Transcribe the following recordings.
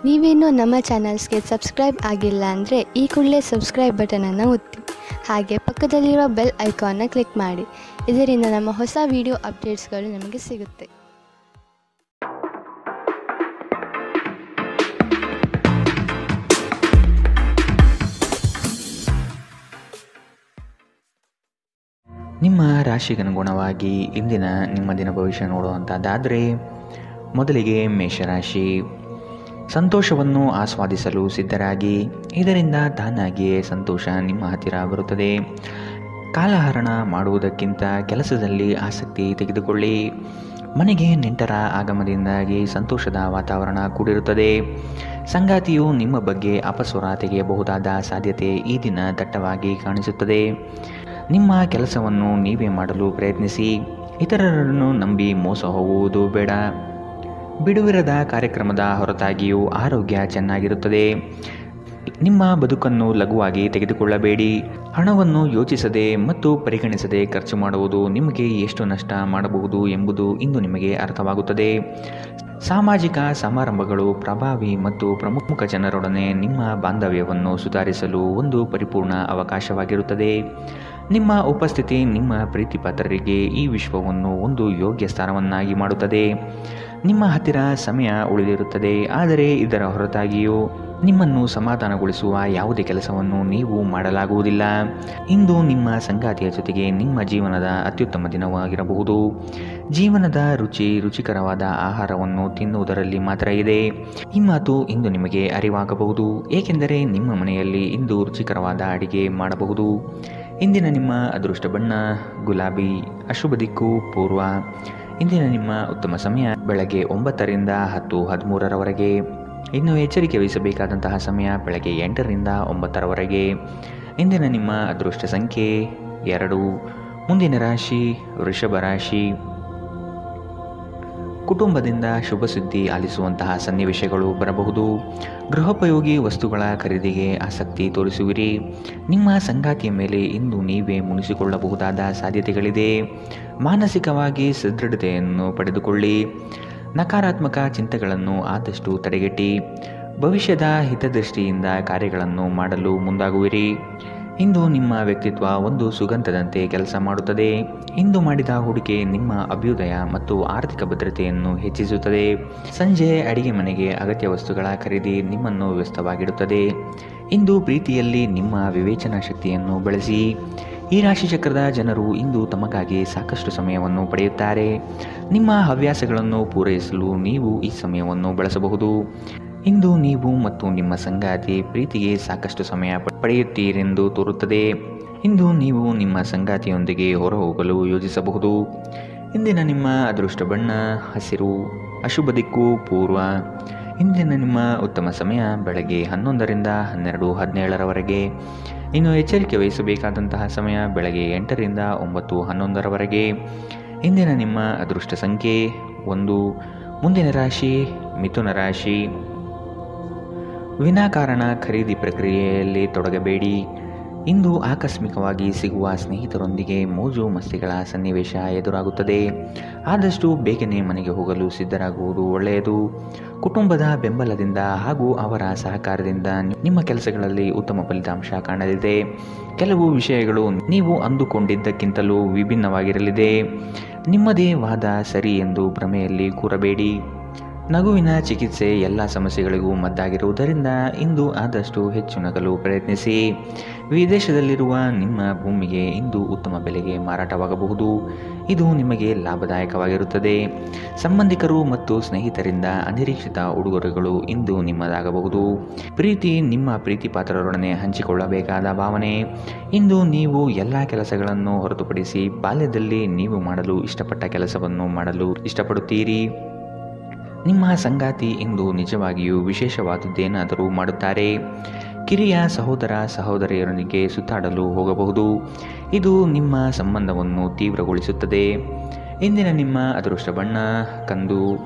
ನೀವೇನೂ ನಮ್ಮ ಚಾನಲ್ಸ್ಗೆ ಸಬ್ಸ್ಕ್ರೈಬ್ ಆಗಿಲ್ಲ ಅಂದರೆ ಈ ಕೂಡಲೇ ಸಬ್ಸ್ಕ್ರೈಬ್ ಬಟನನ್ನು ಒತ್ತಿ. ಹಾಗೆ ಪಕ್ಕದಲ್ಲಿರುವ ಬೆಲ್ ಐಕಾನ್ನ ಕ್ಲಿಕ್ ಮಾಡಿ. ಇದರಿಂದ ನಮ್ಮ ಹೊಸ ವಿಡಿಯೋ ಅಪ್ಡೇಟ್ಸ್ಗಳು ನಿಮಗೆ ಸಿಗುತ್ತೆ. ನಿಮ್ಮ ರಾಶಿಗನುಗುಣವಾಗಿ ಇಂದಿನ ನಿಮ್ಮ ದಿನ ಭವಿಷ್ಯ ನೋಡುವಂಥದ್ದಾದರೆ, ಮೊದಲಿಗೆ ಮೇಷರಾಶಿ. ಸಂತೋಷವನ್ನು ಆಸ್ವಾದಿಸಲು ಸಿದ್ಧರಾಗಿ, ಇದರಿಂದ ತಾನಾಗಿಯೇ ಸಂತೋಷ ನಿಮ್ಮ ಹತ್ತಿರ ಬರುತ್ತದೆ. ಕಾಲಹರಣ ಮಾಡುವುದಕ್ಕಿಂತ ಕೆಲಸದಲ್ಲಿ ಆಸಕ್ತಿ ತೆಗೆದುಕೊಳ್ಳಿ. ಮನೆಗೆ ನೆಂಟರ ಆಗಮನದಿಂದಾಗಿ ಸಂತೋಷದ ವಾತಾವರಣ ಕೂಡಿರುತ್ತದೆ. ಸಂಗಾತಿಯು ನಿಮ್ಮ ಬಗ್ಗೆ ಅಪಸ್ವರ ತೆಗೆಯಬಹುದಾದ ಸಾಧ್ಯತೆ ಈ ದಿನ ದಟ್ಟವಾಗಿ ಕಾಣಿಸುತ್ತದೆ. ನಿಮ್ಮ ಕೆಲಸವನ್ನು ನೀವೇ ಮಾಡಲು ಪ್ರಯತ್ನಿಸಿ. ಇತರರನ್ನು ನಂಬಿ ಮೋಸ ಹೋಗುವುದು ಬೇಡ. ಬಿಡುವಿರದ ಕಾರ್ಯಕ್ರಮದ ಹೊರತಾಗಿಯೂ ಆರೋಗ್ಯ ಚೆನ್ನಾಗಿರುತ್ತದೆ. ನಿಮ್ಮ ಬದುಕನ್ನು ಲಘುವಾಗಿ ತೆಗೆದುಕೊಳ್ಳಬೇಡಿ. ಹಣವನ್ನು ಯೋಚಿಸದೆ ಮತ್ತು ಪರಿಗಣಿಸದೆ ಖರ್ಚು ಮಾಡುವುದು ನಿಮಗೆ ಎಷ್ಟು ನಷ್ಟ ಮಾಡಬಹುದು ಎಂಬುದು ಇಂದು ನಿಮಗೆ ಅರ್ಥವಾಗುತ್ತದೆ. ಸಾಮಾಜಿಕ ಸಮಾರಂಭಗಳು ಪ್ರಭಾವಿ ಮತ್ತು ಪ್ರಮುಖ ಜನರೊಡನೆ ನಿಮ್ಮ ಬಾಂಧವ್ಯವನ್ನು ಸುಧಾರಿಸಲು ಒಂದು ಪರಿಪೂರ್ಣ ಅವಕಾಶವಾಗಿರುತ್ತದೆ. ನಿಮ್ಮ ಉಪಸ್ಥಿತಿ ನಿಮ್ಮ ಪ್ರೀತಿಪಾತ್ರರಿಗೆ ಈ ವಿಶ್ವವನ್ನು ಒಂದು ಯೋಗ್ಯ ಸ್ಥಾನವನ್ನಾಗಿ ಮಾಡುತ್ತದೆ. ನಿಮ್ಮ ಹತ್ತಿರ ಸಮಯ ಉಳಿದಿರುತ್ತದೆ, ಆದರೆ ಇದರ ಹೊರತಾಗಿಯೂ ನಿಮ್ಮನ್ನು ಸಮಾಧಾನಗೊಳಿಸುವ ಯಾವುದೇ ಕೆಲಸವನ್ನು ನೀವು ಮಾಡಲಾಗುವುದಿಲ್ಲ. ಇಂದು ನಿಮ್ಮ ಸಂಗಾತಿಯ ಜೊತೆಗೆ ನಿಮ್ಮ ಜೀವನದ ಅತ್ಯುತ್ತಮ ದಿನವಾಗಿರಬಹುದು. ಜೀವನದ ರುಚಿಕರವಾದ ಆಹಾರವನ್ನು ತಿನ್ನುವುದರಲ್ಲಿ ಮಾತ್ರ ಇದೆ. ಈ ಮಾತು ಇಂದು ನಿಮಗೆ ಅರಿವಾಗಬಹುದು, ಏಕೆಂದರೆ ನಿಮ್ಮ ಮನೆಯಲ್ಲಿ ಇಂದು ರುಚಿಕರವಾದ ಅಡಿಗೆ ಮಾಡಬಹುದು. ಇಂದಿನ ನಿಮ್ಮ ಅದೃಷ್ಟ ಬಣ್ಣ ಗುಲಾಬಿ. ಅಶುಭ ದಿಕ್ಕು ಪೂರ್ವ. ಇಂದಿನ ನಿಮ್ಮ ಉತ್ತಮ ಸಮಯ ಬೆಳಗ್ಗೆ 9ರಿಂದ 10:13ರವರೆಗೆ. ಇನ್ನು ಎಚ್ಚರಿಕೆ ವಹಿಸಬೇಕಾದಂತಹ ಸಮಯ ಬೆಳಗ್ಗೆ 8ರಿಂದ 9ರವರೆಗೆ. ಇಂದಿನ ನಿಮ್ಮ ಅದೃಷ್ಟ ಸಂಖ್ಯೆ 2. ಮುಂದಿನ ರಾಶಿ ವೃಷಭ ರಾಶಿ. ಕುಟುಂಬದಿಂದ ಶುಭ ಸುದ್ದಿ ಆಲಿಸುವಂತಹ ಸನ್ನಿವೇಶಗಳು ಬರಬಹುದು. ಗೃಹೋಪಯೋಗಿ ವಸ್ತುಗಳ ಖರೀದಿಗೆ ಆಸಕ್ತಿ ತೋರಿಸುವಿರಿ. ನಿಮ್ಮ ಸಂಗಾತಿಯ ಮೇಲೆ ಇಂದು ನೀವೇ ಮುನಿಸಿಕೊಳ್ಳಬಹುದಾದ ಸಾಧ್ಯತೆಗಳಿದೆ. ಮಾನಸಿಕವಾಗಿ ಸದೃಢತೆಯನ್ನು ಪಡೆದುಕೊಳ್ಳಿ. ನಕಾರಾತ್ಮಕ ಚಿಂತೆಗಳನ್ನು ಆದಷ್ಟು ತಡೆಗಟ್ಟಿ. ಭವಿಷ್ಯದ ಹಿತದೃಷ್ಟಿಯಿಂದ ಕಾರ್ಯಗಳನ್ನು ಮಾಡಲು ಮುಂದಾಗುವಿರಿ. ಇಂದು ನಿಮ್ಮ ವ್ಯಕ್ತಿತ್ವ ಒಂದು ಸುಗಂಧದಂತೆ ಕೆಲಸ ಮಾಡುತ್ತದೆ. ಇಂದು ಮಾಡಿದ ಹೂಡಿಕೆ ನಿಮ್ಮ ಅಭ್ಯುದಯ ಮತ್ತು ಆರ್ಥಿಕ ಭದ್ರತೆಯನ್ನು ಹೆಚ್ಚಿಸುತ್ತದೆ. ಸಂಜೆ ಅಡಿಗೆ ಮನೆಗೆ ಅಗತ್ಯ ವಸ್ತುಗಳ ಖರೀದಿ ನಿಮ್ಮನ್ನು ವ್ಯಸ್ತವಾಗಿಡುತ್ತದೆ. ಇಂದು ಪ್ರೀತಿಯಲ್ಲಿ ನಿಮ್ಮ ವಿವೇಚನಾ ಶಕ್ತಿಯನ್ನು ಬಳಸಿ. ಈ ರಾಶಿಚಕ್ರದ ಜನರು ಇಂದು ತಮಗಾಗಿ ಸಾಕಷ್ಟು ಸಮಯವನ್ನು ಪಡೆಯುತ್ತಾರೆ. ನಿಮ್ಮ ಹವ್ಯಾಸಗಳನ್ನು ಪೂರೈಸಲು ನೀವು ಈ ಸಮಯವನ್ನು ಬಳಸಬಹುದು. ಇಂದು ನೀವು ಮತ್ತು ನಿಮ್ಮ ಸಂಗಾತಿ ಪ್ರೀತಿಗೆ ಸಾಕಷ್ಟು ಸಮಯ ಪಡೆಯುತ್ತೀರೆಂದು ತೋರುತ್ತದೆ. ಇಂದು ನೀವು ನಿಮ್ಮ ಸಂಗಾತಿಯೊಂದಿಗೆ ಹೊರಹೋಗಲು ಯೋಜಿಸಬಹುದು. ಇಂದಿನ ನಿಮ್ಮ ಅದೃಷ್ಟ ಬಣ್ಣ ಹಸಿರು. ಅಶುಭ ದಿಕ್ಕು ಪೂರ್ವ. ಇಂದಿನ ನಿಮ್ಮ ಉತ್ತಮ ಸಮಯ ಬೆಳಗ್ಗೆ 11ರಿಂದ 12:17ರವರೆಗೆ. ಇನ್ನು ಎಚ್ಚರಿಕೆ ವಹಿಸಬೇಕಾದಂತಹ ಸಮಯ ಬೆಳಗ್ಗೆ 8ರಿಂದ 9:11ರವರೆಗೆ. ಇಂದಿನ ನಿಮ್ಮ ಅದೃಷ್ಟ ಸಂಖ್ಯೆ 1. ಮುಂದಿನ ರಾಶಿ ಮಿಥುನ ರಾಶಿ. ವಿನಾಕಾರಣ ಖರೀದಿ ಪ್ರಕ್ರಿಯೆಯಲ್ಲಿ ತೊಡಗಬೇಡಿ. ಇಂದು ಆಕಸ್ಮಿಕವಾಗಿ ಸಿಗುವ ಸ್ನೇಹಿತರೊಂದಿಗೆ ಮೋಜು ಮಸ್ತಿಗಳ ಸನ್ನಿವೇಶ ಎದುರಾಗುತ್ತದೆ. ಆದಷ್ಟು ಬೇಗನೆ ಮನೆಗೆ ಹೋಗಲು ಸಿದ್ಧರಾಗುವುದು ಒಳ್ಳೆಯದು. ಕುಟುಂಬದ ಬೆಂಬಲದಿಂದ ಹಾಗೂ ಅವರ ಸಹಕಾರದಿಂದ ನಿಮ್ಮ ಕೆಲಸಗಳಲ್ಲಿ ಉತ್ತಮ ಫಲಿತಾಂಶ ಕಾಣಲಿದೆ. ಕೆಲವು ವಿಷಯಗಳು ನೀವು ಅಂದುಕೊಂಡಿದ್ದಕ್ಕಿಂತಲೂ ವಿಭಿನ್ನವಾಗಿರಲಿದೆ. ನಿಮ್ಮದೇ ವಾದ ಸರಿ ಎಂದು ಭ್ರಮೆಯಲ್ಲಿ ಕೂರಬೇಡಿ. ನಗುವಿನ ಚಿಕಿತ್ಸೆ ಎಲ್ಲ ಸಮಸ್ಯೆಗಳಿಗೂ ಮದ್ದಾಗಿರುವುದರಿಂದ ಇಂದು ಆದಷ್ಟು ಹೆಚ್ಚು ನಗಲು ಪ್ರಯತ್ನಿಸಿ. ವಿದೇಶದಲ್ಲಿರುವ ನಿಮ್ಮ ಭೂಮಿಗೆ ಇಂದು ಉತ್ತಮ ಬೆಲೆಗೆ ಮಾರಾಟವಾಗಬಹುದು. ಇದು ನಿಮಗೆ ಲಾಭದಾಯಕವಾಗಿರುತ್ತದೆ. ಸಂಬಂಧಿಕರು ಮತ್ತು ಸ್ನೇಹಿತರಿಂದ ಅನಿರೀಕ್ಷಿತ ಉಡುಗೊರೆಗಳು ಇಂದು ನಿಮ್ಮದಾಗಬಹುದು. ಪ್ರೀತಿ ನಿಮ್ಮ ಪ್ರೀತಿಪಾತ್ರರೊಡನೆ ಹಂಚಿಕೊಳ್ಳಬೇಕಾದ ಭಾವನೆ. ಇಂದು ನೀವು ಎಲ್ಲ ಕೆಲಸಗಳನ್ನು ಹೊರತುಪಡಿಸಿ ಬಾಲ್ಯದಲ್ಲಿ ನೀವು ಮಾಡಲು ಇಷ್ಟಪಟ್ಟ ಕೆಲಸವನ್ನು ಮಾಡಲು ಇಷ್ಟಪಡುತ್ತೀರಿ. ನಿಮ್ಮ ಸಂಗಾತಿ ಇಂದು ನಿಜವಾಗಿಯೂ ವಿಶೇಷವಾದದ್ದೇನಾದರೂ ಮಾಡುತ್ತಾರೆ. ಕಿರಿಯ ಸಹೋದರ ಸಹೋದರಿಯರೊಂದಿಗೆ ಸುತ್ತಾಡಲು ಹೋಗಬಹುದು. ಇದು ನಿಮ್ಮ ಸಂಬಂಧವನ್ನು ತೀವ್ರಗೊಳಿಸುತ್ತದೆ. ಇಂದಿನ ನಿಮ್ಮ ಅದೃಷ್ಟ ಬಣ್ಣ ಕಂದು.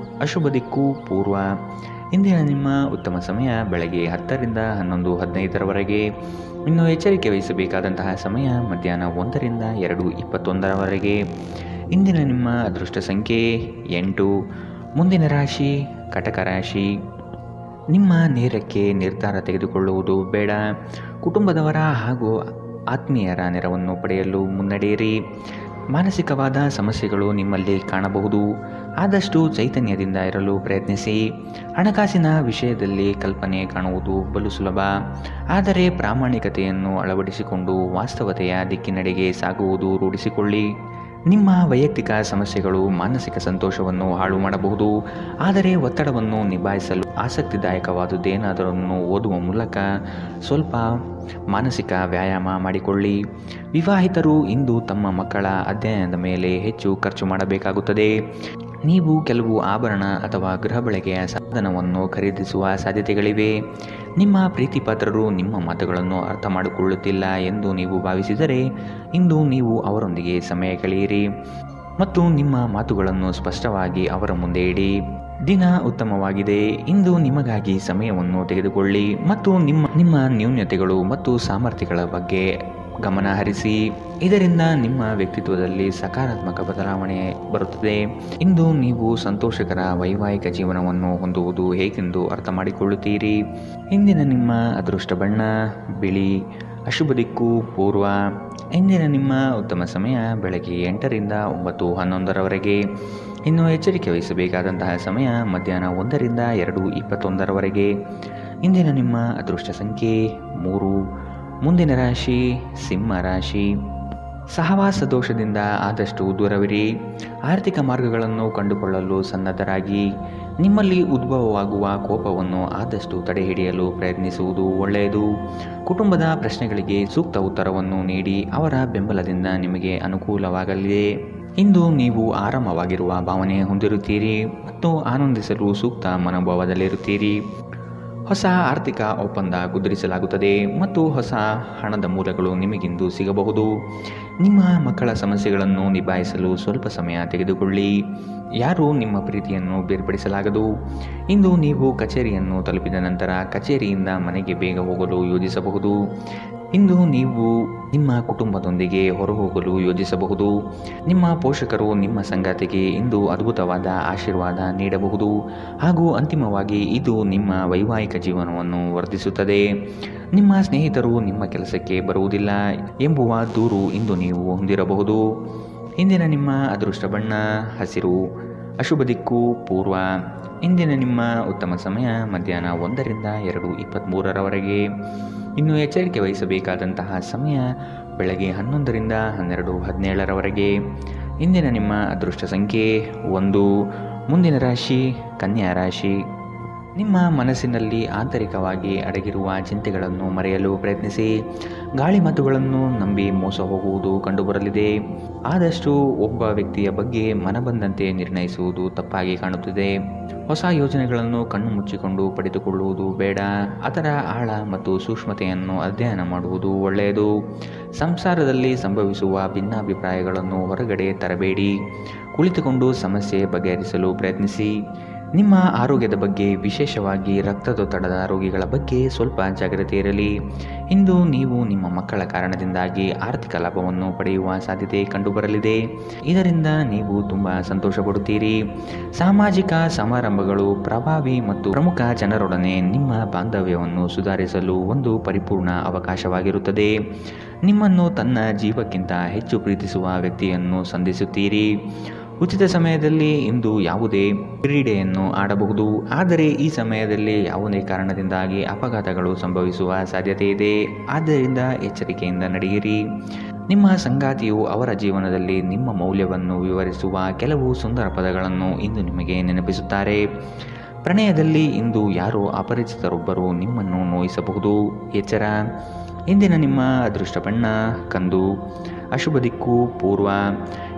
ಅಶುಭ ದಿಕ್ಕು ಪೂರ್ವ. ಇಂದಿನ ನಿಮ್ಮ ಉತ್ತಮ ಸಮಯ ಬೆಳಗ್ಗೆ 10ರಿಂದ 11:15ರವರೆಗೆ. ಇನ್ನು ಎಚ್ಚರಿಕೆ ವಹಿಸಬೇಕಾದಂತಹ ಸಮಯ ಮಧ್ಯಾಹ್ನ 1ರಿಂದ 2:21ರವರೆಗೆ. ಇಂದಿನ ನಿಮ್ಮ ಅದೃಷ್ಟ ಸಂಖ್ಯೆ 8. ಮುಂದಿನ ರಾಶಿ ಕಟಕ ರಾಶಿ. ನಿಮ್ಮ ನೇರಕ್ಕೆ ನಿರ್ಧಾರ ತೆಗೆದುಕೊಳ್ಳುವುದು ಬೇಡ. ಕುಟುಂಬದವರ ಹಾಗೂ ಆತ್ಮೀಯರ ನೆರವನ್ನು ಪಡೆಯಲು ಮುನ್ನಡೆಯಿರಿ. ಮಾನಸಿಕವಾದ ಸಮಸ್ಯೆಗಳು ನಿಮ್ಮಲ್ಲಿ ಕಾಣಬಹುದು. ಆದಷ್ಟು ಚೈತನ್ಯದಿಂದ ಇರಲು ಪ್ರಯತ್ನಿಸಿ. ಹಣಕಾಸಿನ ವಿಷಯದಲ್ಲಿ ಕಲ್ಪನೆ ಕಾಣುವುದು ಬಲು ಸುಲಭ, ಆದರೆ ಪ್ರಾಮಾಣಿಕತೆಯನ್ನು ಅಳವಡಿಸಿಕೊಂಡು ವಾಸ್ತವತೆಯ ದಿಕ್ಕಿನೆಡೆಗೆ ಸಾಗುವುದು ರೂಢಿಸಿಕೊಳ್ಳಿ. ನಿಮ್ಮ ವೈಯಕ್ತಿಕ ಸಮಸ್ಯೆಗಳು ಮಾನಸಿಕ ಸಂತೋಷವನ್ನು ಹಾಳು ಮಾಡಬಹುದು, ಆದರೆ ಒತ್ತಡವನ್ನು ನಿಭಾಯಿಸಲು ಆಸಕ್ತಿದಾಯಕವಾದುದೇನಾದರನ್ನು ಓದುವ ಮೂಲಕ ಸ್ವಲ್ಪ ಮಾನಸಿಕ ವ್ಯಾಯಾಮ ಮಾಡಿಕೊಳ್ಳಿ. ವಿವಾಹಿತರು ಇಂದು ತಮ್ಮ ಮಕ್ಕಳ ಅಧ್ಯಯನದ ಮೇಲೆ ಹೆಚ್ಚು ಖರ್ಚು ಮಾಡಬೇಕಾಗುತ್ತದೆ. ನೀವು ಕೆಲವು ಆಭರಣ ಅಥವಾ ಗೃಹ ಬಳಕೆಯ ಸಾಧನವನ್ನು ಖರೀದಿಸುವ ಸಾಧ್ಯತೆಗಳಿವೆ. ನಿಮ್ಮ ಪ್ರೀತಿಪಾತ್ರರು ನಿಮ್ಮ ಮಾತುಗಳನ್ನು ಅರ್ಥ ಮಾಡಿಕೊಳ್ಳುತ್ತಿಲ್ಲ ಎಂದು ನೀವು ಭಾವಿಸಿದರೆ ಇಂದು ನೀವು ಅವರೊಂದಿಗೆ ಸಮಯ ಕಳೆಯಿರಿ ಮತ್ತು ನಿಮ್ಮ ಮಾತುಗಳನ್ನು ಸ್ಪಷ್ಟವಾಗಿ ಅವರ ಮುಂದೆ ಇಡಿ. ದಿನ ಉತ್ತಮವಾಗಿದೆ. ಇಂದು ನಿಮಗಾಗಿ ಸಮಯವನ್ನು ತೆಗೆದುಕೊಳ್ಳಿ ಮತ್ತು ನಿಮ್ಮ ನ್ಯೂನತೆಗಳು ಮತ್ತು ಸಾಮರ್ಥ್ಯಗಳ ಬಗ್ಗೆ ಗಮನ ಹರಿಸಿ. ಇದರಿಂದ ನಿಮ್ಮ ವ್ಯಕ್ತಿತ್ವದಲ್ಲಿ ಸಕಾರಾತ್ಮಕ ಬದಲಾವಣೆ ಬರುತ್ತದೆ. ಇಂದು ನೀವು ಸಂತೋಷಕರ ವೈವಾಹಿಕ ಜೀವನವನ್ನು ಹೊಂದುವುದು ಹೇಗೆಂದು ಅರ್ಥ ಮಾಡಿಕೊಳ್ಳುತ್ತೀರಿ. ಇಂದಿನ ನಿಮ್ಮ ಅದೃಷ್ಟ ಬಣ್ಣ ಬಿಳಿ, ಅಶುಭ ದಿಕ್ಕು ಪೂರ್ವ. ಇಂದಿನ ನಿಮ್ಮ ಉತ್ತಮ ಸಮಯ ಬೆಳಗ್ಗೆ 8ರಿಂದ 9:11ರವರೆಗೆ. ಇನ್ನು ಎಚ್ಚರಿಕೆ ವಹಿಸಬೇಕಾದಂತಹ ಸಮಯ ಮಧ್ಯಾಹ್ನ 1ರಿಂದ 2:21ರವರೆಗೆ. ಇಂದಿನ ನಿಮ್ಮ ಅದೃಷ್ಟ ಸಂಖ್ಯೆ 3. ಮುಂದಿನ ರಾಶಿ ಸಿಂಹ ರಾಶಿ. ಸಹವಾಸ ದೋಷದಿಂದ ಆದಷ್ಟು ದೂರವಿರಿ. ಆರ್ಥಿಕ ಮಾರ್ಗಗಳನ್ನು ಕಂಡುಕೊಳ್ಳಲು ಸನ್ನದ್ಧರಾಗಿ. ನಿಮ್ಮಲ್ಲಿ ಉದ್ಭವವಾಗುವ ಕೋಪವನ್ನು ಆದಷ್ಟು ತಡೆಹಿಡಿಯಲು ಪ್ರಯತ್ನಿಸುವುದು ಒಳ್ಳೆಯದು. ಕುಟುಂಬದ ಪ್ರಶ್ನೆಗಳಿಗೆ ಸೂಕ್ತ ಉತ್ತರವನ್ನು ನೀಡಿ ಅವರ ಬೆಂಬಲದಿಂದ ನಿಮಗೆ ಅನುಕೂಲವಾಗಲಿದೆ. ಇಂದು ನೀವು ಆರಾಮವಾಗಿರುವ ಭಾವನೆ ಹೊಂದಿರುತ್ತೀರಿ ಮತ್ತು ಆನಂದಿಸಲು ಸೂಕ್ತ ಮನೋಭಾವದಲ್ಲಿರುತ್ತೀರಿ. ಹೊಸ ಆರ್ಥಿಕ ಒಪ್ಪಂದ ಕುದುರಿಸಲಾಗುತ್ತದೆ ಮತ್ತು ಹೊಸ ಹಣದ ಮೂಲಗಳು ನಿಮಗಿಂದು ಸಿಗಬಹುದು. ನಿಮ್ಮ ಮಕ್ಕಳ ಸಮಸ್ಯೆಗಳನ್ನು ನಿಭಾಯಿಸಲು ಸ್ವಲ್ಪ ಸಮಯ ತೆಗೆದುಕೊಳ್ಳಿ. ಯಾರೂ ನಿಮ್ಮ ಪ್ರೀತಿಯನ್ನು ಬೇರ್ಪಡಿಸಲಾಗದು. ಇಂದು ನೀವು ಕಚೇರಿಯನ್ನು ತಲುಪಿದ ನಂತರ ಕಚೇರಿಯಿಂದ ಮನೆಗೆ ಬೇಗ ಹೋಗಲು ಯೋಜಿಸಬಹುದು. ಇಂದು ನೀವು ನಿಮ್ಮ ಕುಟುಂಬದೊಂದಿಗೆ ಹೊರಹೋಗಲು ಯೋಜಿಸಬಹುದು. ನಿಮ್ಮ ಪೋಷಕರು ನಿಮ್ಮ ಸಂಗಾತಿಗೆ ಇಂದು ಅದ್ಭುತವಾದ ಆಶೀರ್ವಾದ ನೀಡಬಹುದು ಹಾಗೂ ಅಂತಿಮವಾಗಿ ಇದು ನಿಮ್ಮ ವೈವಾಹಿಕ ಜೀವನವನ್ನು ವರ್ಧಿಸುತ್ತದೆ. ನಿಮ್ಮ ಸ್ನೇಹಿತರು ನಿಮ್ಮ ಕೆಲಸಕ್ಕೆ ಬರುವುದಿಲ್ಲ ಎಂಬುವ ದೂರು ಇಂದು ನೀವು ಹೊಂದಿರಬಹುದು. ಇಂದಿನ ನಿಮ್ಮ ಅದೃಷ್ಟ ಬಣ್ಣ ಹಸಿರು, ಅಶುಭ ದಿಕ್ಕು ಪೂರ್ವ. ಇಂದಿನ ನಿಮ್ಮ ಉತ್ತಮ ಸಮಯ ಮಧ್ಯಾಹ್ನ 1ರಿಂದ 2:23ರವರೆಗೆ. ಇನ್ನು ಎಚ್ಚರಿಕೆ ವಹಿಸಬೇಕಾದಂತಹ ಸಮಯ ಬೆಳಗ್ಗೆ 11ರಿಂದ 12:17ರವರೆಗೆ. ಇಂದಿನ ನಿಮ್ಮ ಅದೃಷ್ಟ ಸಂಖ್ಯೆ 1. ಮುಂದಿನ ರಾಶಿ ಕನ್ಯಾ ರಾಶಿ. ನಿಮ್ಮ ಮನಸ್ಸಿನಲ್ಲಿ ಆಂತರಿಕವಾಗಿ ಅಡಗಿರುವ ಚಿಂತೆಗಳನ್ನು ಮರೆಯಲು ಪ್ರಯತ್ನಿಸಿ. ಗಾಳಿ ಮಾತುಗಳನ್ನು ನಂಬಿ ಮೋಸ ಹೋಗುವುದು ಕಂಡುಬರಲಿದೆ. ಆದಷ್ಟು ಒಬ್ಬ ವ್ಯಕ್ತಿಯ ಬಗ್ಗೆ ಮನಬಂದಂತೆ ನಿರ್ಣಯಿಸುವುದು ತಪ್ಪಾಗಿ ಕಾಣುತ್ತಿದೆ. ಹೊಸ ಯೋಜನೆಗಳನ್ನು ಕಣ್ಣು ಮುಚ್ಚಿಕೊಂಡು ಪಡೆದುಕೊಳ್ಳುವುದು ಬೇಡ. ಅದರ ಆಳ ಮತ್ತು ಸೂಕ್ಷ್ಮತೆಯನ್ನು ಅಧ್ಯಯನ ಮಾಡುವುದು ಒಳ್ಳೆಯದು. ಸಂಸಾರದಲ್ಲಿ ಸಂಭವಿಸುವ ಭಿನ್ನಾಭಿಪ್ರಾಯಗಳನ್ನು ಹೊರಗಡೆ ತರಬೇಡಿ. ಕುಳಿತುಕೊಂಡು ಸಮಸ್ಯೆ ಬಗೆಹರಿಸಲು ಪ್ರಯತ್ನಿಸಿ. ನಿಮ್ಮ ಆರೋಗ್ಯದ ಬಗ್ಗೆ, ವಿಶೇಷವಾಗಿ ರಕ್ತದೊತ್ತಡದ ರೋಗಿಗಳ ಬಗ್ಗೆ ಸ್ವಲ್ಪ ಜಾಗ್ರತೆ ಇರಲಿ. ಇಂದು ನೀವು ನಿಮ್ಮ ಮಕ್ಕಳ ಕಾರಣದಿಂದಾಗಿ ಆರ್ಥಿಕ ಲಾಭವನ್ನು ಪಡೆಯುವ ಸಾಧ್ಯತೆ ಕಂಡುಬರಲಿದೆ. ಇದರಿಂದ ನೀವು ತುಂಬ ಸಂತೋಷಪಡುತ್ತೀರಿ. ಸಾಮಾಜಿಕ ಸಮಾರಂಭಗಳು ಪ್ರಭಾವಿ ಮತ್ತು ಪ್ರಮುಖ ಜನರೊಡನೆ ನಿಮ್ಮ ಬಾಂಧವ್ಯವನ್ನು ಸುಧಾರಿಸಲು ಒಂದು ಪರಿಪೂರ್ಣ ಅವಕಾಶವಾಗಿರುತ್ತದೆ. ನಿಮ್ಮನ್ನು ತನ್ನ ಜೀವಕ್ಕಿಂತ ಹೆಚ್ಚು ಪ್ರೀತಿಸುವ ವ್ಯಕ್ತಿಯನ್ನು ಸಂಧಿಸುತ್ತೀರಿ. ಉಚಿತ ಸಮಯದಲ್ಲಿ ಇಂದು ಯಾವುದೇ ಕ್ರೀಡೆಯನ್ನು ಆಡಬಹುದು, ಆದರೆ ಈ ಸಮಯದಲ್ಲಿ ಯಾವುದೇ ಕಾರಣದಿಂದಾಗಿ ಅಪಘಾತಗಳು ಸಂಭವಿಸುವ ಸಾಧ್ಯತೆ ಇದೆ. ಆದ್ದರಿಂದ ಎಚ್ಚರಿಕೆಯಿಂದ ನಡೆಯಿರಿ. ನಿಮ್ಮ ಸಂಗಾತಿಯು ಅವರ ಜೀವನದಲ್ಲಿ ನಿಮ್ಮ ಮೌಲ್ಯವನ್ನು ವಿವರಿಸುವ ಕೆಲವು ಸುಂದರ ಪದಗಳನ್ನು ಇಂದು ನಿಮಗೆ ನೆನಪಿಸುತ್ತಾರೆ. ಪ್ರಣಯದಲ್ಲಿ ಇಂದು ಯಾರೋ ಅಪರಿಚಿತರೊಬ್ಬರು ನಿಮ್ಮನ್ನು ನೋಯಿಸಬಹುದು. ಎಚ್ಚರ. ಇಂದಿನ ನಿಮ್ಮ ಅದೃಷ್ಟ ಬಣ್ಣ ಕಂದು, ಅಶುಭ ದಿಕ್ಕು ಪೂರ್ವ.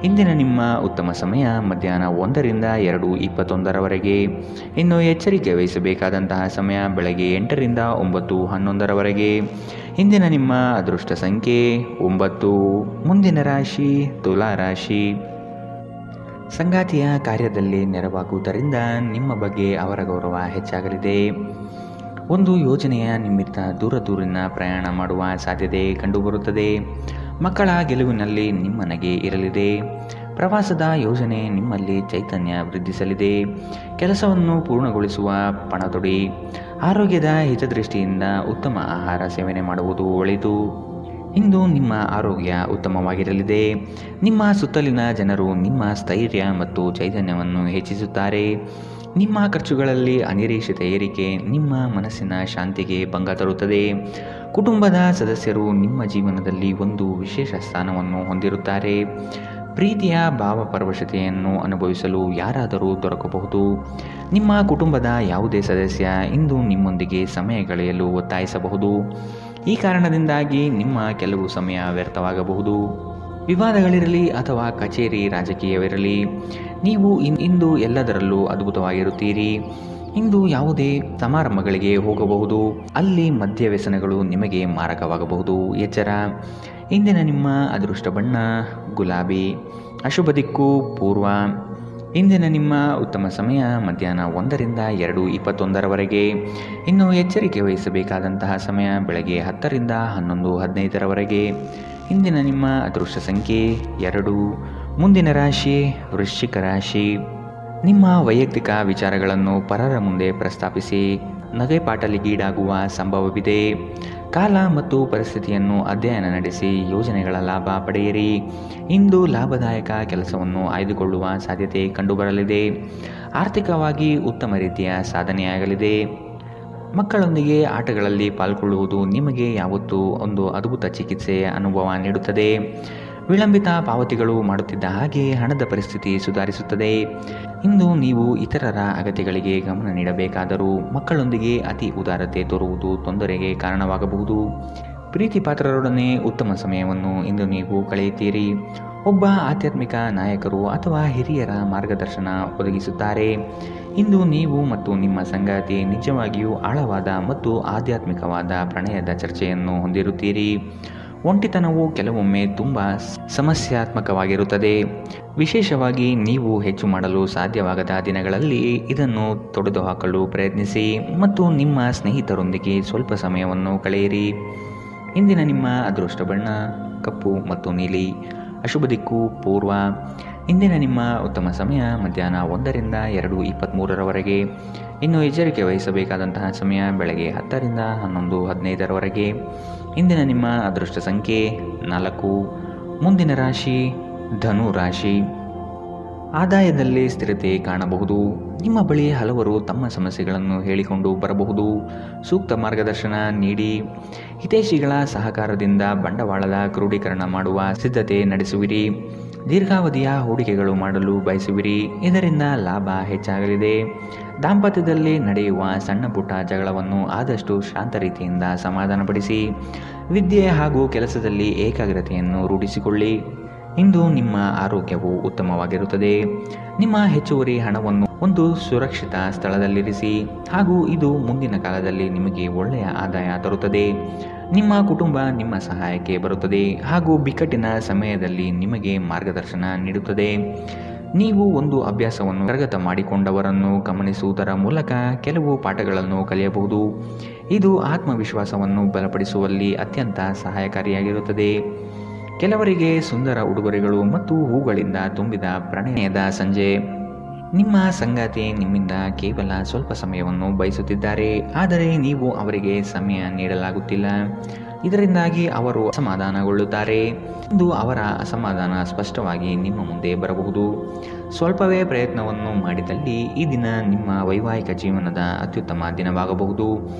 ಇಂದಿನ ನಿಮ್ಮ ಉತ್ತಮ ಸಮಯ ಮಧ್ಯಾಹ್ನ 1ರಿಂದ 2:21ರವರೆಗೆ. ಇನ್ನು ಎಚ್ಚರಿಕೆ ವಹಿಸಬೇಕಾದಂತಹ ಸಮಯ ಬೆಳಗ್ಗೆ 8ರಿಂದ 9:11ರವರೆಗೆ. ಇಂದಿನ ನಿಮ್ಮ ಅದೃಷ್ಟ ಸಂಖ್ಯೆ 9. ಮುಂದಿನ ರಾಶಿ ತುಲಾ ರಾಶಿ. ಸಂಗಾತಿಯ ಕಾರ್ಯದಲ್ಲಿ ನೆರವಾಗುವುದರಿಂದ ನಿಮ್ಮ ಬಗ್ಗೆ ಅವರ ಗೌರವ ಹೆಚ್ಚಾಗಲಿದೆ. ಒಂದು ಯೋಜನೆಯ ನಿಮಿತ್ತ ದೂರಿನ ಪ್ರಯಾಣ ಮಾಡುವ ಸಾಧ್ಯತೆ ಕಂಡುಬರುತ್ತದೆ. ಮಕ್ಕಳ ಗೆಲುವಿನಲ್ಲಿ ನಿಮ್ಮ ನಗೆ ಇರಲಿದೆ. ಪ್ರವಾಸದ ಯೋಜನೆ ನಿಮ್ಮಲ್ಲಿ ಚೈತನ್ಯ ವೃದ್ಧಿಸಲಿದೆ. ಕೆಲಸವನ್ನು ಪೂರ್ಣಗೊಳಿಸುವ ಪಣತೊಡಿ. ಆರೋಗ್ಯದ ಹಿತದೃಷ್ಟಿಯಿಂದ ಉತ್ತಮ ಆಹಾರ ಸೇವನೆ ಮಾಡುವುದು ಒಳಿತು. ಇಂದು ನಿಮ್ಮ ಆರೋಗ್ಯ ಉತ್ತಮವಾಗಿರಲಿದೆ. ನಿಮ್ಮ ಸುತ್ತಲಿನ ಜನರು ನಿಮ್ಮ ಸ್ಥೈರ್ಯ ಮತ್ತು ಚೈತನ್ಯವನ್ನು ಹೆಚ್ಚಿಸುತ್ತಾರೆ. ನಿಮ್ಮ ಖರ್ಚುಗಳಲ್ಲಿ ಅನಿರೀಕ್ಷಿತ ಏರಿಕೆ ನಿಮ್ಮ ಮನಸ್ಸಿನ ಶಾಂತಿಗೆ ಭಂಗ ತರುತ್ತದೆ. ಕುಟುಂಬದ ಸದಸ್ಯರು ನಿಮ್ಮ ಜೀವನದಲ್ಲಿ ಒಂದು ವಿಶೇಷ ಸ್ಥಾನವನ್ನು ಹೊಂದಿರುತ್ತಾರೆ. ಪ್ರೀತಿಯ ಭಾವಪರವಶತೆಯನ್ನು ಅನುಭವಿಸಲು ಯಾರಾದರೂ ದೊರಕಬಹುದು. ನಿಮ್ಮ ಕುಟುಂಬದ ಯಾವುದೇ ಸದಸ್ಯ ಇಂದು ನಿಮ್ಮೊಂದಿಗೆ ಸಮಯ ಕಳೆಯಲು ಒತ್ತಾಯಿಸಬಹುದು. ಈ ಕಾರಣದಿಂದಾಗಿ ನಿಮ್ಮ ಕೆಲವು ಸಮಯ ವ್ಯರ್ಥವಾಗಬಹುದು. ವಿವಾದಗಳಿರಲಿ ಅಥವಾ ಕಚೇರಿ ರಾಜಕೀಯವಿರಲಿ, ನೀವು ಇಂದು ಎಲ್ಲದರಲ್ಲೂ ಅದ್ಭುತವಾಗಿರುತ್ತೀರಿ. ಇಂದು ಯಾವುದೇ ಸಮಾರಂಭಗಳಿಗೆ ಹೋಗಬಹುದು. ಅಲ್ಲಿ ಮದ್ಯ ವ್ಯಸನಗಳು ನಿಮಗೆ ಮಾರಕವಾಗಬಹುದು. ಎಚ್ಚರ. ಇಂದಿನ ನಿಮ್ಮ ಅದೃಷ್ಟ ಬಣ್ಣ ಗುಲಾಬಿ. ಅಶುಭ ದಿಕ್ಕು ಪೂರ್ವ. ಇಂದಿನ ನಿಮ್ಮ ಉತ್ತಮ ಸಮಯ ಮಧ್ಯಾಹ್ನ 1ರಿಂದ 2:21 ಇನ್ನು ಎಚ್ಚರಿಕೆ ವಹಿಸಬೇಕಾದಂತಹ ಸಮಯ ಬೆಳಗ್ಗೆ 10ರಿಂದ 11:15 ಇಂದಿನ ನಿಮ್ಮ ಅದೃಷ್ಟ ಸಂಖ್ಯೆ 2. ಮುಂದಿನ ರಾಶಿ ವೃಶ್ಚಿಕ ರಾಶಿ. ನಿಮ್ಮ ವೈಯಕ್ತಿಕ ವಿಚಾರಗಳನ್ನು ಪರರ ಮುಂದೆ ಪ್ರಸ್ತಾಪಿಸಿ ನಗೆಪಾಟಲಿಗೀಡಾಗುವ ಸಂಭವವಿದೆ. ಕಾಲ ಮತ್ತು ಪರಿಸ್ಥಿತಿಯನ್ನು ಅಧ್ಯಯನ ನಡೆಸಿ ಯೋಜನೆಗಳ ಲಾಭ ಪಡೆಯಿರಿ. ಇಂದು ಲಾಭದಾಯಕ ಕೆಲಸವನ್ನು ಆಯ್ದುಕೊಳ್ಳುವ ಸಾಧ್ಯತೆ ಕಂಡುಬರಲಿದೆ. ಆರ್ಥಿಕವಾಗಿ ಉತ್ತಮ ರೀತಿಯ ಸಾಧನೆಯಾಗಲಿದೆ. ಮಕ್ಕಳೊಂದಿಗೆ ಆಟಗಳಲ್ಲಿ ಪಾಲ್ಗೊಳ್ಳುವುದು ನಿಮಗೆ ಯಾವತ್ತೂ ಒಂದು ಅದ್ಭುತ ಚಿಕಿತ್ಸೆಯ ಅನುಭವ ನೀಡುತ್ತದೆ. ವಿಳಂಬಿತ ಪಾವತಿಗಳು ಮಾಡುತ್ತಿದ್ದ ಹಾಗೆ ಹಣದ ಪರಿಸ್ಥಿತಿ ಸುಧಾರಿಸುತ್ತದೆ. ಇಂದು ನೀವು ಇತರರ ಅಗತ್ಯಗಳಿಗೆ ಗಮನ ನೀಡಬೇಕಾದರೂ ಮಕ್ಕಳೊಂದಿಗೆ ಅತಿ ಉದಾರತೆ ತೋರುವುದು ತೊಂದರೆಗೆ ಕಾರಣವಾಗಬಹುದು. ಪ್ರೀತಿ ಪಾತ್ರರೊಡನೆ ಉತ್ತಮ ಸಮಯವನ್ನು ಇಂದು ನೀವು ಕಳೆಯುತ್ತೀರಿ. ಒಬ್ಬ ಆಧ್ಯಾತ್ಮಿಕ ನಾಯಕರು ಅಥವಾ ಹಿರಿಯರ ಮಾರ್ಗದರ್ಶನ ಒದಗಿಸುತ್ತಾರೆ. ಇಂದು ನೀವು ಮತ್ತು ನಿಮ್ಮ ಸಂಗಾತಿ ನಿಜವಾಗಿಯೂ ಆಳವಾದ ಮತ್ತು ಆಧ್ಯಾತ್ಮಿಕವಾದ ಪ್ರಣಯದ ಚರ್ಚೆಯನ್ನು ಹೊಂದಿರುತ್ತೀರಿ. ಒಂಟಿತನವು ಕೆಲವೊಮ್ಮೆ ತುಂಬ ಸಮಸ್ಯಾತ್ಮಕವಾಗಿರುತ್ತದೆ. ವಿಶೇಷವಾಗಿ ನೀವು ಹೆಚ್ಚು ಮಾಡಲು ಸಾಧ್ಯವಾಗದ ದಿನಗಳಲ್ಲಿ ಇದನ್ನು ತೊಡೆದುಹಾಕಲು ಪ್ರಯತ್ನಿಸಿ ಮತ್ತು ನಿಮ್ಮ ಸ್ನೇಹಿತರೊಂದಿಗೆ ಸ್ವಲ್ಪ ಸಮಯವನ್ನು ಕಳೆಯಿರಿ. ಇಂದಿನ ನಿಮ್ಮ ಅದೃಷ್ಟ ಬಣ್ಣ ಕಪ್ಪು ಮತ್ತು ನೀಲಿ. ಅಶುಭ ದಿಕ್ಕು ಪೂರ್ವ. ಇಂದಿನ ನಿಮ್ಮ ಉತ್ತಮ ಸಮಯ ಮಧ್ಯಾಹ್ನ 1ರಿಂದ 2:23 ಇನ್ನು ಎಚ್ಚರಿಕೆ ವಹಿಸಬೇಕಾದಂತಹ ಸಮಯ ಬೆಳಗ್ಗೆ 10ರಿಂದ 11:15 ಇಂದಿನ ನಿಮ್ಮ ಅದೃಷ್ಟ ಸಂಖ್ಯೆ 4. ಮುಂದಿನ ರಾಶಿ ಧನು ರಾಶಿ. ಆದಾಯದಲ್ಲಿ ಸ್ಥಿರತೆ ಕಾಣಬಹುದು. ನಿಮ್ಮ ಬಳಿ ಹಲವರು ತಮ್ಮ ಸಮಸ್ಯೆಗಳನ್ನು ಹೇಳಿಕೊಂಡು ಬರಬಹುದು. ಸೂಕ್ತ ಮಾರ್ಗದರ್ಶನ ನೀಡಿ. ಹಿತೈಷಿಗಳ ಸಹಕಾರದಿಂದ ಬಂಡವಾಳದ ಕ್ರೋಢೀಕರಣ ಮಾಡುವ ಸಿದ್ಧತೆ ನಡೆಸುವಿರಿ. ದೀರ್ಘಾವಧಿಯ ಹೂಡಿಕೆಗಳು ಮಾಡಲು ಬಯಸುವಿರಿ. ಇದರಿಂದ ಲಾಭ ಹೆಚ್ಚಾಗಲಿದೆ. ದಾಂಪತ್ಯದಲ್ಲಿ ನಡೆಯುವ ಸಣ್ಣ ಪುಟ್ಟ ಜಗಳವನ್ನು ಆದಷ್ಟು ಶಾಂತ ರೀತಿಯಿಂದ ಸಮಾಧಾನಪಡಿಸಿ. ವಿದ್ಯೆ ಹಾಗೂ ಕೆಲಸದಲ್ಲಿ ಏಕಾಗ್ರತೆಯನ್ನು ರೂಢಿಸಿಕೊಳ್ಳಿ. ಇಂದು ನಿಮ್ಮ ಆರೋಗ್ಯವು ಉತ್ತಮವಾಗಿರುತ್ತದೆ. ನಿಮ್ಮ ಹೆಚ್ಚುವರಿ ಹಣವನ್ನು ಒಂದು ಸುರಕ್ಷಿತ ಸ್ಥಳದಲ್ಲಿರಿಸಿ ಹಾಗೂ ಇದು ಮುಂದಿನ ಕಾಲದಲ್ಲಿ ನಿಮಗೆ ಒಳ್ಳೆಯ ಆದಾಯ ತರುತ್ತದೆ. ನಿಮ್ಮ ಕುಟುಂಬ ನಿಮ್ಮ ಸಹಾಯಕ್ಕೆ ಬರುತ್ತದೆ ಹಾಗೂ ಬಿಕ್ಕಟ್ಟಿನ ಸಮಯದಲ್ಲಿ ನಿಮಗೆ ಮಾರ್ಗದರ್ಶನ ನೀಡುತ್ತದೆ. ನೀವು ಒಂದು ಅಭ್ಯಾಸವನ್ನು ಕರಗತ ಮಾಡಿಕೊಂಡವರನ್ನು ಗಮನಿಸುವುದರ ಮೂಲಕ ಕೆಲವು ಪಾಠಗಳನ್ನು ಕಲಿಯಬಹುದು. ಇದು ಆತ್ಮವಿಶ್ವಾಸವನ್ನು ಬಲಪಡಿಸುವಲ್ಲಿ ಅತ್ಯಂತ ಸಹಾಯಕಾರಿಯಾಗಿರುತ್ತದೆ. ಕೆಲವರಿಗೆ ಸುಂದರ ಉಡುಗೊರೆಗಳು ಮತ್ತು ಹೂಗಳಿಂದ ತುಂಬಿದ ಪ್ರಣಯದ ಸಂಜೆ. ನಿಮ್ಮ ಸಂಗಾತಿ ನಿಮ್ಮಿಂದ ಕೇವಲ ಸ್ವಲ್ಪ ಸಮಯವನ್ನು ಬಯಸುತ್ತಿದ್ದಾರೆ, ಆದರೆ ನೀವು ಅವರಿಗೆ ಸಮಯ ನೀಡಲಾಗುತ್ತಿಲ್ಲ. ಇದರಿಂದಾಗಿ ಅವರು ಅಸಮಾಧಾನಗೊಳ್ಳುತ್ತಾರೆ. ಇಂದು ಅವರ ಅಸಮಾಧಾನ ಸ್ಪಷ್ಟವಾಗಿ ನಿಮ್ಮ ಮುಂದೆ ಬರಬಹುದು. ಸ್ವಲ್ಪವೇ ಪ್ರಯತ್ನವನ್ನು ಮಾಡಿದಲ್ಲಿ ಈ ದಿನ ನಿಮ್ಮ ವೈವಾಹಿಕ ಜೀವನದ ಅತ್ಯುತ್ತಮ ದಿನವಾಗಬಹುದು.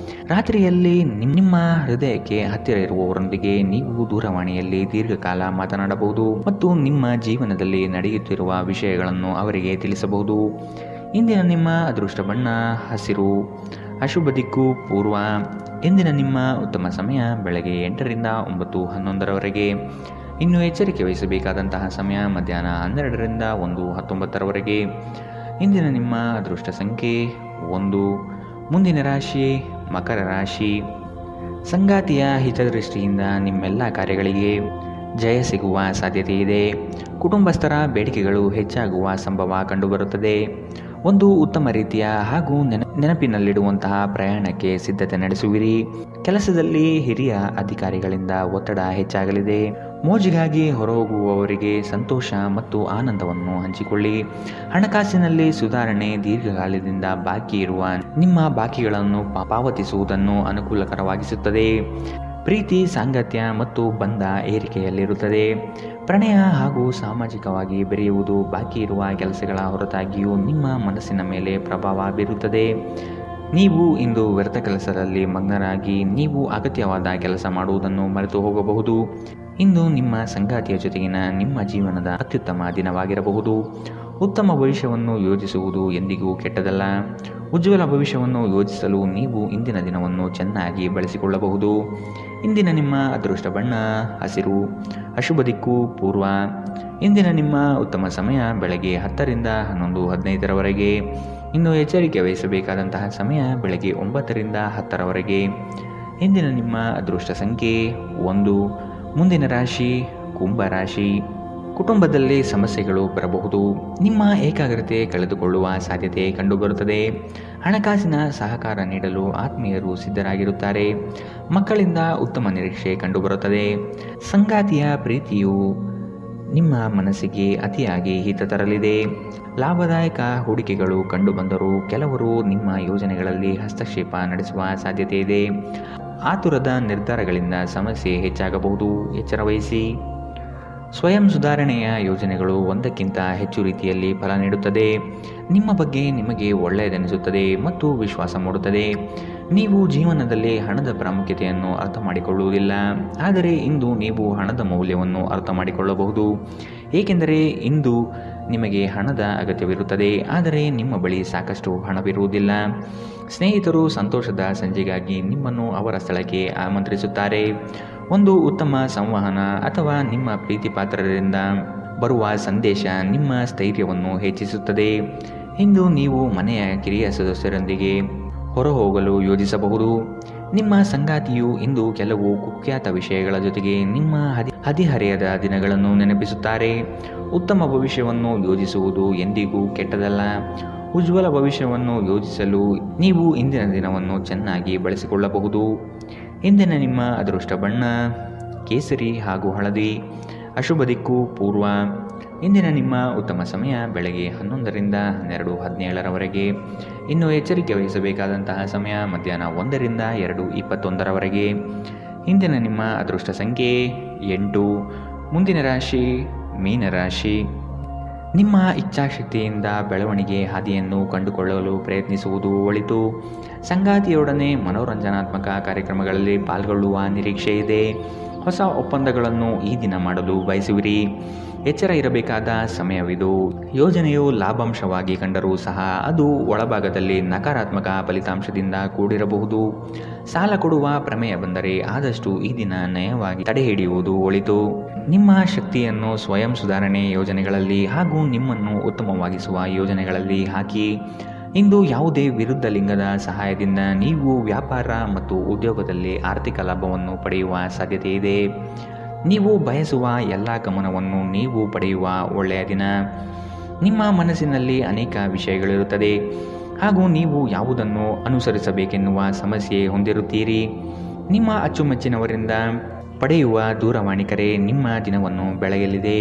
ರಾತ್ರಿಯಲ್ಲಿ ನಿಮ್ಮ ಹೃದಯಕ್ಕೆ ಹತ್ತಿರ ಇರುವವರೊಂದಿಗೆ ನೀವು ದೂರವಾಣಿಯಲ್ಲಿ ದೀರ್ಘಕಾಲ ಮಾತನಾಡಬಹುದು ಮತ್ತು ನಿಮ್ಮ ಜೀವನದಲ್ಲಿ ನಡೆಯುತ್ತಿರುವ ವಿಷಯಗಳನ್ನು ಅವರಿಗೆ ತಿಳಿಸಬಹುದು. ಇಂದಿನ ನಿಮ್ಮ ಅದೃಷ್ಟ ಬಣ್ಣ ಹಸಿರು. ಅಶುಭ ದಿಕ್ಕು ಪೂರ್ವ. ಇಂದಿನ ನಿಮ್ಮ ಉತ್ತಮ ಸಮಯ ಬೆಳಗ್ಗೆ 8ರಿಂದ 9:11 ಇನ್ನು ಎಚ್ಚರಿಕೆ ವಹಿಸಬೇಕಾದಂತಹ ಸಮಯ ಮಧ್ಯಾಹ್ನ 12ರಿಂದ 1:19 ಇಂದಿನ ನಿಮ್ಮ ಅದೃಷ್ಟ ಸಂಖ್ಯೆ 1. ಮುಂದಿನ ರಾಶಿ ಮಕರ ರಾಶಿ. ಸಂಗಾತಿಯ ಹಿತದೃಷ್ಟಿಯಿಂದ ನಿಮ್ಮೆಲ್ಲ ಕಾರ್ಯಗಳಿಗೆ ಜಯ ಸಿಗುವ ಸಾಧ್ಯತೆ ಇದೆ. ಕುಟುಂಬಸ್ಥರ ಬೇಡಿಕೆಗಳು ಹೆಚ್ಚಾಗುವ ಸಂಭವ ಕಂಡುಬರುತ್ತದೆ. ಒಂದು ಉತ್ತಮ ರೀತಿಯ ಹಾಗೂ ನೆನಪಿನಲ್ಲಿಡುವಂತಹ ಪ್ರಯಾಣಕ್ಕೆ ಸಿದ್ಧತೆ ನಡೆಸುವಿರಿ. ಕೆಲಸದಲ್ಲಿ ಹಿರಿಯ ಅಧಿಕಾರಿಗಳಿಂದ ಒತ್ತಡ ಹೆಚ್ಚಾಗಲಿದೆ. ಮೋಜಿಗಾಗಿ ಹೊರಹೋಗುವವರಿಗೆ ಸಂತೋಷ ಮತ್ತು ಆನಂದವನ್ನು ಹಂಚಿಕೊಳ್ಳಿ. ಹಣಕಾಸಿನಲ್ಲಿ ಸುಧಾರಣೆ, ದೀರ್ಘಕಾಲದಿಂದ ಬಾಕಿ ಇರುವ ನಿಮ್ಮ ಬಾಕಿಗಳನ್ನು ಪಾವತಿಸುವುದನ್ನು ಅನುಕೂಲಕರವಾಗಿಸುತ್ತದೆ. ಪ್ರೀತಿ, ಸಾಂಗತ್ಯ ಮತ್ತು ಬಂಧ ಏರಿಕೆಯಲ್ಲಿರುತ್ತದೆ. ಪ್ರಣಯ ಹಾಗೂ ಸಾಮಾಜಿಕವಾಗಿ ಬೆರೆಯುವುದು ಬಾಕಿ ಇರುವ ಕೆಲಸಗಳ ಹೊರತಾಗಿಯೂ ನಿಮ್ಮ ಮನಸ್ಸಿನ ಮೇಲೆ ಪ್ರಭಾವ ಬೀರುತ್ತದೆ. ನೀವು ಇಂದು ವ್ಯರ್ಥ ಕೆಲಸದಲ್ಲಿ ಮಗ್ನರಾಗಿ ನೀವು ಅಗತ್ಯವಾದ ಕೆಲಸ ಮಾಡುವುದನ್ನು ಮರೆತು ಹೋಗಬಹುದು. ಇಂದು ನಿಮ್ಮ ಸಂಗಾತಿಯ ಜೊತೆಗಿನ ನಿಮ್ಮ ಜೀವನದ ಅತ್ಯುತ್ತಮ ದಿನವಾಗಿರಬಹುದು. ಉತ್ತಮ ಭವಿಷ್ಯವನ್ನು ಯೋಜಿಸುವುದು ಎಂದಿಗೂ ಕೆಟ್ಟದಲ್ಲ. ಉಜ್ವಲ ಭವಿಷ್ಯವನ್ನು ಯೋಜಿಸಲು ನೀವು ಇಂದಿನ ದಿನವನ್ನು ಚೆನ್ನಾಗಿ ಬಳಸಿಕೊಳ್ಳಬಹುದು. ಇಂದಿನ ನಿಮ್ಮ ಅದೃಷ್ಟ ಬಣ್ಣ ಹಸಿರು, ಅಶುಭ ದಿಕ್ಕು ಪೂರ್ವ. ಇಂದಿನ ನಿಮ್ಮ ಉತ್ತಮ ಸಮಯ ಬೆಳಗ್ಗೆ 10 ರಿಂದ 11:15 ಇನ್ನು ಎಚ್ಚರಿಕೆ ವಹಿಸಬೇಕಾದಂತಹ ಸಮಯ ಬೆಳಗ್ಗೆ 9 ರಿಂದ 10 ಇಂದಿನ ನಿಮ್ಮ ಅದೃಷ್ಟ ಸಂಖ್ಯೆ 1. ಮುಂದಿನ ರಾಶಿ ಕುಂಭ ರಾಶಿ. ಕುಟುಂಬದಲ್ಲಿ ಸಮಸ್ಯೆಗಳು ಬರಬಹುದು. ನಿಮ್ಮ ಏಕಾಗ್ರತೆ ಕಳೆದುಕೊಳ್ಳುವ ಸಾಧ್ಯತೆ ಕಂಡುಬರುತ್ತದೆ. ಹಣಕಾಸಿನ ಸಹಕಾರ ನೀಡಲು ಆತ್ಮೀಯರು ಸಿದ್ಧರಾಗಿರುತ್ತಾರೆ. ಮಕ್ಕಳಿಂದ ಉತ್ತಮ ನಿರೀಕ್ಷೆ ಕಂಡುಬರುತ್ತದೆ. ಸಂಗಾತಿಯ ಪ್ರೀತಿಯು ನಿಮ್ಮ ಮನಸ್ಸಿಗೆ ಅತಿಯಾಗಿ ಹಿತ ತರಲಿದೆ. ಲಾಭದಾಯಕ ಹೂಡಿಕೆಗಳು ಕಂಡುಬಂದರೂ ಕೆಲವರು ನಿಮ್ಮ ಯೋಜನೆಗಳಲ್ಲಿ ಹಸ್ತಕ್ಷೇಪ ನಡೆಸುವ ಸಾಧ್ಯತೆ ಇದೆ. ಆತುರದ ನಿರ್ಧಾರಗಳಿಂದ ಸಮಸ್ಯೆ ಹೆಚ್ಚಾಗಬಹುದು. ಎಚ್ಚರ ವಹಿಸಿ. ಸ್ವಯಂ ಸುಧಾರಣೆಯ ಯೋಜನೆಗಳು ಒಂದಕ್ಕಿಂತ ಹೆಚ್ಚು ರೀತಿಯಲ್ಲಿ ಫಲ ನೀಡುತ್ತದೆ. ನಿಮ್ಮ ಬಗ್ಗೆ ನಿಮಗೆ ಒಳ್ಳೆಯದೆನಿಸುತ್ತದೆ ಮತ್ತು ವಿಶ್ವಾಸ ಮೂಡುತ್ತದೆ. ನೀವು ಜೀವನದಲ್ಲಿ ಹಣದ ಪ್ರಾಮುಖ್ಯತೆಯನ್ನು ಅರ್ಥ ಮಾಡಿಕೊಳ್ಳುವುದಿಲ್ಲ, ಆದರೆ ಇಂದು ನೀವು ಹಣದ ಮೌಲ್ಯವನ್ನು ಅರ್ಥ ಮಾಡಿಕೊಳ್ಳಬಹುದು. ಏಕೆಂದರೆ ಇಂದು ನಿಮಗೆ ಹಣದ ಅಗತ್ಯವಿರುತ್ತದೆ, ಆದರೆ ನಿಮ್ಮ ಬಳಿ ಸಾಕಷ್ಟು ಹಣವಿರುವುದಿಲ್ಲ. ಸ್ನೇಹಿತರು ಸಂತೋಷದ ಸಂಜೆಗಾಗಿ ನಿಮ್ಮನ್ನು ಅವರ ಸ್ಥಳಕ್ಕೆ ಆಮಂತ್ರಿಸುತ್ತಾರೆ. ಒಂದು ಉತ್ತಮ ಸಂವಹನ ಅಥವಾ ನಿಮ್ಮ ಪ್ರೀತಿ ಪಾತ್ರರಿಂದ ಬರುವ ಸಂದೇಶ ನಿಮ್ಮ ಸ್ಥೈರ್ಯವನ್ನು ಹೆಚ್ಚಿಸುತ್ತದೆ. ಇಂದು ನೀವು ಮನೆಯ ಕಿರಿಯ ಸದಸ್ಯರೊಂದಿಗೆ ಹೊರಹೋಗಲು ಯೋಜಿಸಬಹುದು. ನಿಮ್ಮ ಸಂಗಾತಿಯು ಇಂದು ಕೆಲವು ಕುಖ್ಯಾತ ವಿಷಯಗಳ ಜೊತೆಗೆ ನಿಮ್ಮ ಹದಿಹರೆಯದ ದಿನಗಳನ್ನು ನೆನಪಿಸುತ್ತಾರೆ. ಉತ್ತಮ ಭವಿಷ್ಯವನ್ನು ಯೋಜಿಸುವುದು ಎಂದಿಗೂ ಕೆಟ್ಟದಲ್ಲ. ಉಜ್ವಲ ಭವಿಷ್ಯವನ್ನು ಯೋಜಿಸಲು ನೀವು ಇಂದಿನ ದಿನವನ್ನು ಚೆನ್ನಾಗಿ ಬಳಸಿಕೊಳ್ಳಬಹುದು. ಇಂದಿನ ನಿಮ್ಮ ಅದೃಷ್ಟ ಬಣ್ಣ ಕೇಸರಿ ಹಾಗೂ ಹಳದಿ, ಅಶುಭ ದಿಕ್ಕು ಪೂರ್ವ. ಇಂದಿನ ನಿಮ್ಮ ಉತ್ತಮ ಸಮಯ ಬೆಳಗ್ಗೆ 11 ರಿಂದ 12:17 ಇನ್ನು ಎಚ್ಚರಿಕೆ ವಹಿಸಬೇಕಾದಂತಹ ಸಮಯ ಮಧ್ಯಾಹ್ನ 1 ರಿಂದ 2:21 ಇಂದಿನ ನಿಮ್ಮ ಅದೃಷ್ಟ ಸಂಖ್ಯೆ 8. ಮುಂದಿನ ರಾಶಿ ಮೀನರಾಶಿ. ನಿಮ್ಮ ಇಚ್ಛಾಶಕ್ತಿಯಿಂದ ಬೆಳವಣಿಗೆ ಹಾದಿಯನ್ನು ಕಂಡುಕೊಳ್ಳಲು ಪ್ರಯತ್ನಿಸುವುದು ಒಳಿತು. ಸಂಗಾತಿಯೊಡನೆ ಮನೋರಂಜನಾತ್ಮಕ ಕಾರ್ಯಕ್ರಮಗಳಲ್ಲಿ ಪಾಲ್ಗೊಳ್ಳುವ ನಿರೀಕ್ಷೆ ಇದೆ. ಹೊಸ ಒಪ್ಪಂದಗಳನ್ನು ಈ ದಿನ ಮಾಡಲು ಬಯಸುವಿರಿ. ಎಚ್ಚರ ಇರಬೇಕಾದ ಸಮಯವಿದು. ಯೋಜನೆಯು ಲಾಭಾಂಶವಾಗಿ ಕಂಡರೂ ಸಹ ಅದು ಒಳಭಾಗದಲ್ಲಿ ನಕಾರಾತ್ಮಕ ಫಲಿತಾಂಶದಿಂದ ಕೂಡಿರಬಹುದು. ಸಾಲ ಕೊಡುವ ಪ್ರಮೇಯ ಬಂದರೆ ಆದಷ್ಟು ಈ ದಿನ ನಯವಾಗಿ ತಡೆಹಿಡಿಯುವುದು ಒಳಿತು. ನಿಮ್ಮ ಶಕ್ತಿಯನ್ನು ಸ್ವಯಂ ಸುಧಾರಣೆ ಯೋಜನೆಗಳಲ್ಲಿ ಹಾಗೂ ನಿಮ್ಮನ್ನು ಉತ್ತಮವಾಗಿಸುವ ಯೋಜನೆಗಳಲ್ಲಿ ಹಾಕಿ. ಇಂದು ಯಾವುದೇ ವಿರುದ್ಧ ಲಿಂಗದ ಸಹಾಯದಿಂದ ನೀವು ವ್ಯಾಪಾರ ಮತ್ತು ಉದ್ಯೋಗದಲ್ಲಿ ಆರ್ಥಿಕ ಲಾಭವನ್ನು ಪಡೆಯುವ ಸಾಧ್ಯತೆ ಇದೆ. ನೀವು ಬಯಸುವ ಎಲ್ಲ ಗಮನವನ್ನು ನೀವು ಪಡೆಯುವ ಒಳ್ಳೆಯ ದಿನ. ನಿಮ್ಮ ಮನಸ್ಸಿನಲ್ಲಿ ಅನೇಕ ವಿಷಯಗಳಿರುತ್ತದೆ ಹಾಗೂ ನೀವು ಯಾವುದನ್ನು ಅನುಸರಿಸಬೇಕೆನ್ನುವ ಸಮಸ್ಯೆ ಹೊಂದಿರುತ್ತೀರಿ. ನಿಮ್ಮ ಅಚ್ಚುಮೆಚ್ಚಿನವರಿಂದ ಪಡೆಯುವ ದೂರವಾಣಿ ಕರೆ ನಿಮ್ಮ ದಿನವನ್ನು ಬೆಳಗಲಿದೆ.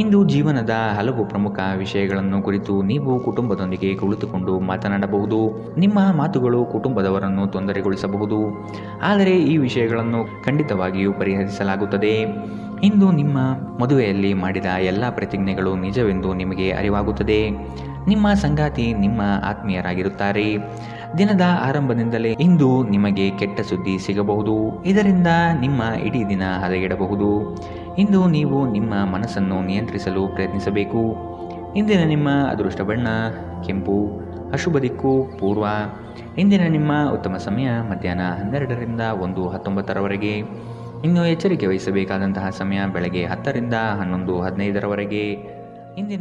ಇಂದು ಜೀವನದ ಹಲವು ಪ್ರಮುಖ ವಿಷಯಗಳನ್ನು ಕುರಿತು ನೀವು ಕುಟುಂಬದೊಂದಿಗೆ ಕುಳಿತುಕೊಂಡು ಮಾತನಾಡಬಹುದು. ನಿಮ್ಮ ಮಾತುಗಳು ಕುಟುಂಬದವರನ್ನು ತೊಂದರೆಗೊಳಿಸಬಹುದು, ಆದರೆ ಈ ವಿಷಯಗಳನ್ನು ಖಂಡಿತವಾಗಿಯೂ ಪರಿಹರಿಸಲಾಗುತ್ತದೆ. ಇಂದು ನಿಮ್ಮ ಮದುವೆಯಲ್ಲಿ ಮಾಡಿದ ಎಲ್ಲ ಪ್ರತಿಜ್ಞೆಗಳು ನಿಜವೆಂದು ನಿಮಗೆ ಅರಿವಾಗುತ್ತದೆ. ನಿಮ್ಮ ಸಂಗಾತಿ ನಿಮ್ಮ ಆತ್ಮೀಯರಾಗಿರುತ್ತಾರೆ. ದಿನದ ಆರಂಭದಿಂದಲೇ ಇಂದು ನಿಮಗೆ ಕೆಟ್ಟ ಸುದ್ದಿ ಸಿಗಬಹುದು. ಇದರಿಂದ ನಿಮ್ಮ ಇಡೀ ದಿನ ಹದಗೆಡಬಹುದು. ಇಂದು ನೀವು ನಿಮ್ಮ ಮನಸ್ಸನ್ನು ನಿಯಂತ್ರಿಸಲು ಪ್ರಯತ್ನಿಸಬೇಕು. ಇಂದಿನ ನಿಮ್ಮ ಅದೃಷ್ಟ ಬಣ್ಣ ಕೆಂಪು, ಅಶುಭ ದಿಕ್ಕು ಪೂರ್ವ. ಇಂದಿನ ನಿಮ್ಮ ಉತ್ತಮ ಸಮಯ ಮಧ್ಯಾಹ್ನ 12 ರಿಂದ 1:19 ಇನ್ನು ಎಚ್ಚರಿಕೆ ವಹಿಸಬೇಕಾದಂತಹ ಸಮಯ ಬೆಳಗ್ಗೆ 10 ರಿಂದ 11:15 ಇಂದಿನ